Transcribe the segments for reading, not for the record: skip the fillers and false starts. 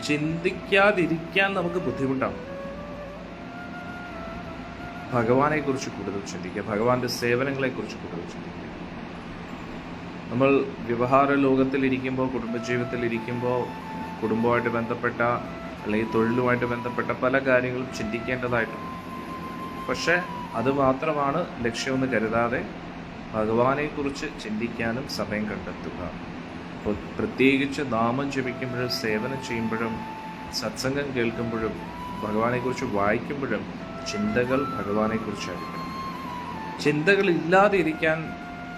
ചിന്തിക്കാതിരിക്കാൻ നമുക്ക് ബുദ്ധിമുട്ടാണ്. ഭഗവാനെക്കുറിച്ച് കൂടുതൽ ചിന്തിക്കുക, ഭഗവാന്റെ സേവനങ്ങളെക്കുറിച്ച് കൂടുതൽ ചിന്തിക്കുക. നമ്മൾ വ്യവഹാര ലോകത്തിലിരിക്കുമ്പോൾ, കുടുംബജീവിതത്തിലിരിക്കുമ്പോൾ, കുടുംബമായിട്ട് ബന്ധപ്പെട്ട അല്ലെങ്കിൽ തൊഴിലുമായിട്ട് ബന്ധപ്പെട്ട പല കാര്യങ്ങളും ചിന്തിക്കേണ്ടതായിട്ടുണ്ട്. പക്ഷേ അത് മാത്രമാണ് ലക്ഷ്യമെന്ന് കരുതാതെ ഭഗവാനെക്കുറിച്ച് ചിന്തിക്കാനും സമയം കണ്ടെത്തുക. അപ്പോൾ പ്രത്യേകിച്ച് നാമം ജപിക്കുമ്പോഴും സേവനം ചെയ്യുമ്പോഴും സത്സംഗം കേൾക്കുമ്പോഴും ഭഗവാനെക്കുറിച്ച് വായിക്കുമ്പോഴും ചിന്തകൾ ഭഗവാനെക്കുറിച്ചായിരിക്കണം. ചിന്തകളില്ലാതെ ഇരിക്കാൻ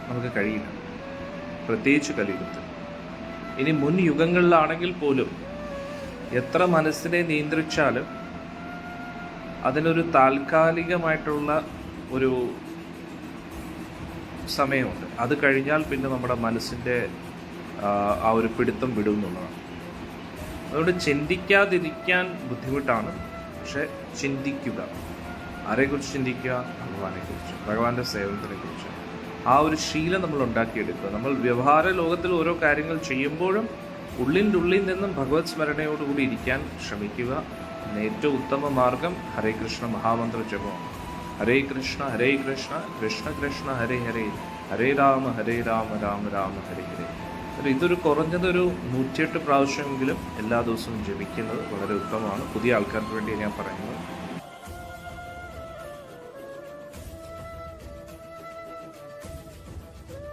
നമുക്ക് കഴിയില്ല, പ്രത്യേകിച്ച് കലിയുഗത്തിൽ. ഇനി മുൻ യുഗങ്ങളിലാണെങ്കിൽ പോലും എത്ര മനസ്സിനെ നിയന്ത്രിച്ചാലും അതിനൊരു താൽക്കാലികമായിട്ടുള്ള ഒരു സമയമുണ്ട്. അത് കഴിഞ്ഞാൽ പിന്നെ നമ്മുടെ മനസ്സിൻ്റെ ആ ഒരു പിടുത്തം വിടും എന്നുള്ളതാണ്. അതുകൊണ്ട് ചിന്തിക്കാതിരിക്കാൻ ബുദ്ധിമുട്ടാണ്, പക്ഷെ ചിന്തിക്കുക. ആരെക്കുറിച്ച് ചിന്തിക്കുക? ഭഗവാനെക്കുറിച്ച്, ഭഗവാന്റെ സേവനത്തിനെക്കുറിച്ച്. ആ ഒരു ശീലം നമ്മൾ ഉണ്ടാക്കിയെടുക്കുക. നമ്മൾ വ്യവഹാര ലോകത്തിൽ ഓരോ കാര്യങ്ങൾ ചെയ്യുമ്പോഴും ഉള്ളിൻ്റെ ഉള്ളിൽ നിന്നും ഭഗവത് സ്മരണയോടുകൂടി ഇരിക്കാൻ ശ്രമിക്കുക. ഏറ്റവും ഉത്തമ മാർഗം ഹരേ കൃഷ്ണ മഹാമന്ത്ര ജപമാണ്. ഹരേ കൃഷ്ണ കൃഷ്ണ കൃഷ്ണ ഹരേ ഹരേ, ഹരേ രാമ രാമ രാമ ഹരേ ഹരേ. ഇതൊരു കുറഞ്ഞതൊരു 108 പ്രാവശ്യമെങ്കിലും എല്ലാ ദിവസവും ജപിക്കുന്നത് വളരെ ഉത്തമമാണ്. പുതിയ ആൾക്കാർക്ക് വേണ്ടി ഞാൻ പറയുന്നത്.